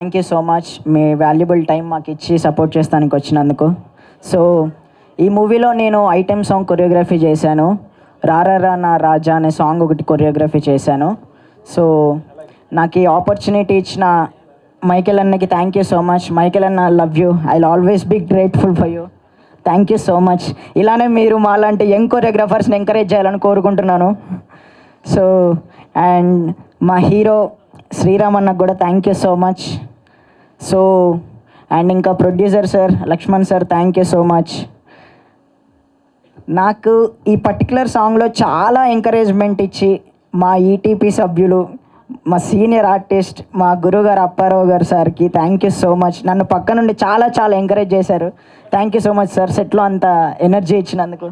Thank you so much me valuable time మాకు ఇచ్చి support చేస్తానికి వచ్చినందుకు. సో ఈ మూవీలో నేను ఐటెం సాంగ్ కొరియోగ్రఫీ చేశాను. రారా నా రాజా అనే సాంగ్ ఒకటి కొరియోగ్రఫీ చేశాను. సో నాకు ఈ ఆపర్చునిటీ ఇచ్చిన మైకేల్ అన్నకి thank you so much. Michael అన్న, love you. I will always be grateful for you. Thank you so much. ఇలానే మీరు మాలాంటి యంగ్ కొరియోగ్రాఫర్స్ని ఎంకరేజ్ చేయాలని కోరుకుంటున్నాను. సో అండ్ మా హీరో శ్రీరామ్ అన్నకు కూడా thank you so much. So and ఇంకా producer sir Lakshman sir thank you so much. నాకు ఈ పర్టికులర్ సాంగ్లో చాలా ఎంకరేజ్మెంట్ ఇచ్చి మా ఈటీపీ సభ్యులు, మా సీనియర్ ఆర్టిస్ట్, మా గురుగారు అప్పారావు గారు సార్కి థ్యాంక్ యూ సో మచ్. నన్ను పక్క నుండి చాలా చాలా ఎంకరేజ్ చేశారు. Thank you so much sir, సెట్లో అంత ఎనర్జీ ఇచ్చినందుకు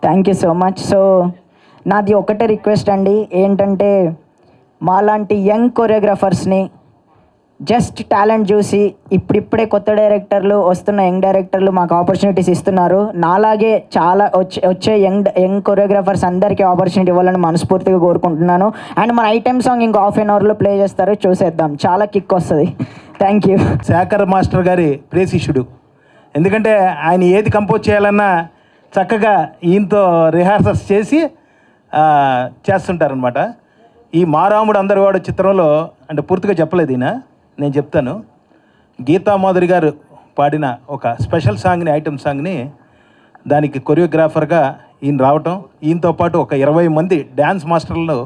thank you so much. So నాది ఒకటే రిక్వెస్ట్ అండి, ఏంటంటే మాలాంటి యంగ్ కొరియోగ్రాఫర్స్ని జస్ట్ టాలెంట్ చూసి ఇప్పుడిప్పుడే కొత్త డైరెక్టర్లు వస్తున్న యంగ్ డైరెక్టర్లు మాకు ఆపర్చునిటీస్ ఇస్తున్నారు. నాలాగే చాలా వచ్చే యంగ్ కొరియోగ్రాఫర్స్ అందరికీ ఆపర్చునిటీ ఇవ్వాలని మనస్ఫూర్తిగా కోరుకుంటున్నాను. అండ్ మన ఐటెం సాంగ్ ఇంకో హాఫ్ అన్ అవర్లో ప్లే చేస్తారు, చూసేద్దాం. చాలా కిక్ వస్తుంది. Thank you. శేఖర్ మాస్టర్ గారి ప్రేశిష్యుడు. ఎందుకంటే ఆయన ఏది కంపోజ్ చేయాలన్నా చక్కగా ఈయనతో రిహార్సల్స్ చేసి చేస్తుంటారనమాట. ఈ మారాముడు అందరివాడు చిత్రంలో అంటే పూర్తిగా చెప్పలేదు ఈయన, నేను చెప్తాను. గీతామాధురి గారు పాడిన ఒక స్పెషల్ సాంగ్ని, ఐటమ్ సాంగ్ని, దానికి కొరియోగ్రాఫర్గా ఈయన రావటం, ఈయనతో పాటు ఒక 20 మంది డ్యాన్స్ మాస్టర్లు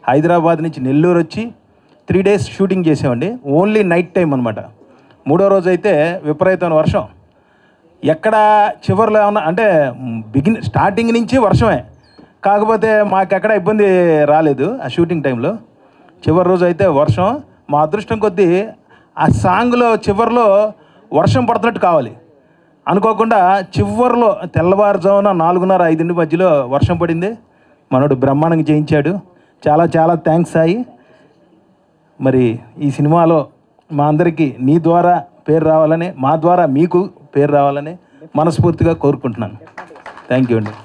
హైదరాబాద్ నుంచి నెల్లూరు వచ్చి 3 days షూటింగ్ చేసామండి. ఓన్లీ నైట్ టైం అనమాట. 3వ రోజు అయితే విపరీతమైన వర్షం. ఎక్కడ చివరిలో ఏమన్నా అంటే స్టార్టింగ్ నుంచి వర్షమే, కాకపోతే మాకెక్కడ ఇబ్బంది రాలేదు ఆ షూటింగ్ టైంలో. చివరి రోజు అయితే వర్షం. మా అదృష్టం కొద్దీ ఆ సాంగ్లో చివరిలో వర్షం పడుతున్నట్టు కావాలి అనుకోకుండా చివరిలో తెల్లవారుజామున 4:30-5 మధ్యలో వర్షం పడింది. మనోడు బ్రహ్మాండంగా చేయించాడు. చాలా చాలా థ్యాంక్స్ సాయి. మరి ఈ సినిమాలో మా అందరికీ నీ ద్వారా పేరు రావాలని, మా ద్వారా మీకు పేరు రావాలని మనస్ఫూర్తిగా కోరుకుంటున్నాను. థ్యాంక్ యూ అండి.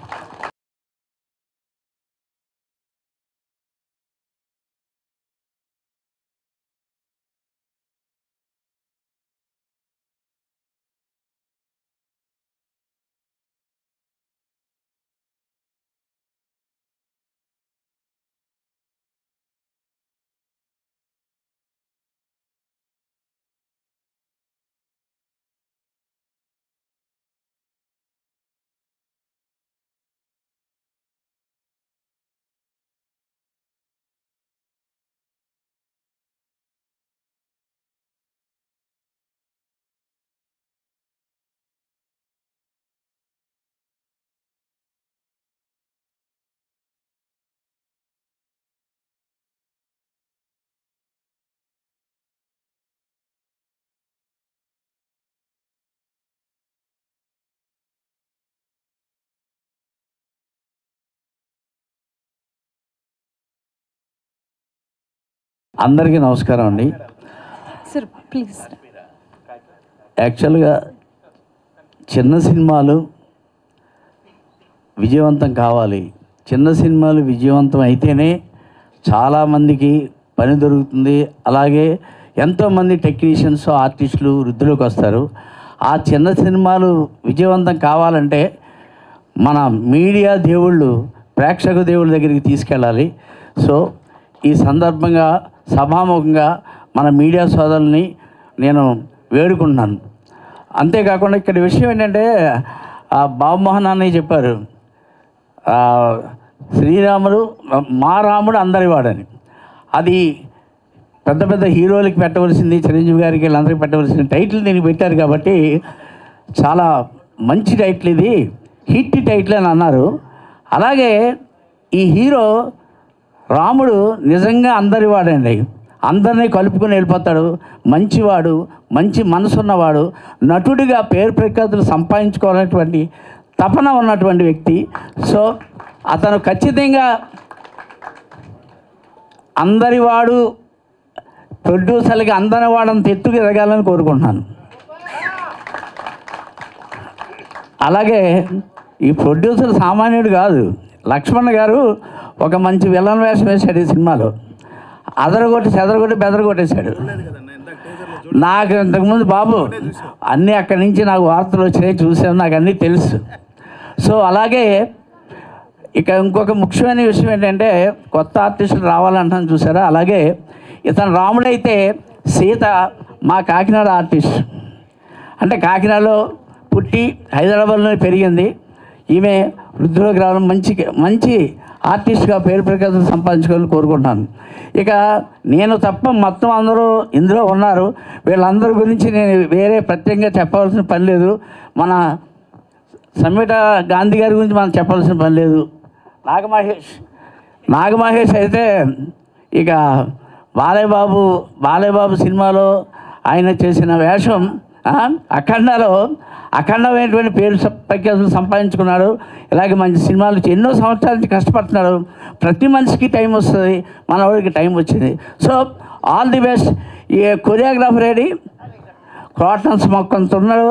అందరికీ నమస్కారం అండి. Sir please. యాక్చువల్గా చిన్న సినిమాలు విజయవంతం కావాలి. చిన్న సినిమాలు విజయవంతం అయితేనే చాలామందికి పని దొరుకుతుంది. అలాగే ఎంతోమంది టెక్నీషియన్స్, ఆర్టిస్టులు వృద్ధిలోకి వస్తారు. ఆ చిన్న సినిమాలు విజయవంతం కావాలంటే మన మీడియా దేవుళ్ళు, ప్రేక్షక దేవుళ్ళ దగ్గరికి తీసుకెళ్ళాలి. సో ఈ సందర్భంగా సభాముఖంగా మన మీడియా సోదరుల్ని నేను వేడుకుంటున్నాను. అంతేకాకుండా ఇక్కడ విషయం ఏంటంటే బాబుమోహన్ అన్నయ్య చెప్పారు, శ్రీరాముడు మా రాముడు అందరివాడని. అది పెద్ద పెద్ద హీరోలకి పెట్టవలసింది, చిరంజీవి గారికి వీళ్ళందరికీ పెట్టవలసిన టైటిల్ దీనికి పెట్టారు కాబట్టి చాలా మంచి టైటిల్, ఇది హిట్ టైటిల్ అని అన్నారు. అలాగే ఈ హీరో రాముడు నిజంగా అందరివాడండి. అందరినీ కలుపుకొని వెళ్ళిపోతాడు. మంచివాడు, మంచి మనసున్నవాడు, నటుడిగా పేరు ప్రఖ్యాతులు సంపాదించుకోవాలనేటువంటి తపన ఉన్నటువంటి వ్యక్తి. సో అతను ఖచ్చితంగా అందరివాడు, ప్రొడ్యూసర్లకి అందరివాడంత ఎత్తుకు ఎదగాలని కోరుకుంటున్నాను. అలాగే ఈ ప్రొడ్యూసర్ సామాన్యుడు కాదు. లక్ష్మణ్ గారు ఒక మంచి విలన్ వేషం వేశాడు ఈ సినిమాలో. అదరగొట్టి చెదరగొట్టి బెదరగొట్టేశాడు. నాకు ఇంతకుముందు బాబు అన్నీ అక్కడి నుంచి నాకు వార్తలు వచ్చినాయి, చూసాను, నాకు అన్నీ తెలుసు. సో అలాగే ఇక ఇంకొక ముఖ్యమైన విషయం ఏంటంటే కొత్త ఆర్టిస్టులు రావాలంటాను చూసారా, అలాగే ఇతను రాముడైతే సీత మా కాకినాడ ఆర్టిస్ట్. అంటే కాకినాడలో పుట్టి హైదరాబాద్లో పెరిగింది. ఈమె వృద్ధిలోకి రావడం మంచి ఆర్టిస్ట్గా పేరు ప్రఖ్యాతులు సంపాదించుకోవాలని కోరుకుంటున్నాను. ఇక నేను తప్ప మొత్తం అందరూ ఇందులో ఉన్నారు. వీళ్ళందరి గురించి నేను వేరే ప్రత్యేకంగా చెప్పవలసిన పని లేదు. మన సమ్మిట గాంధీ గారి గురించి మనం చెప్పాల్సిన పని లేదు. నాగమహేష్ అయితే ఇక బాలయ్యబాబు సినిమాలో ఆయన చేసిన వేషం అఖండమైనటువంటి పేరు ప్రఖ్యాతులు సంపాదించుకున్నాడు. ఇలాగే మంచి సినిమాలు ఎన్నో సంవత్సరాల నుంచి కష్టపడుతున్నాడు. ప్రతి మనిషికి టైం వస్తుంది, మన వాడికి టైం వచ్చింది. So all the best. ఈ కొరియోగ్రాఫర్ ఏడి క్రాటన్స్ మొక్కంత ఉన్నాడు,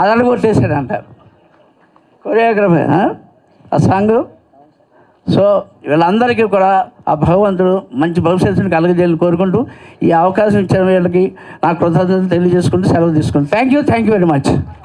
అదలు కొట్టేశాడంట కొరియోగ్రాఫర్ ఆ సాంగ్. సో వీళ్ళందరికీ కూడా ఆ భగవంతుడు మంచి భవిష్యత్తుని కలగజేయాలని కోరుకుంటూ ఈ అవకాశం ఇచ్చిన వీళ్ళకి నా కృతజ్ఞతలు తెలియజేసుకుంటూ సెలవు తీసుకుంటాను. Thank you very much.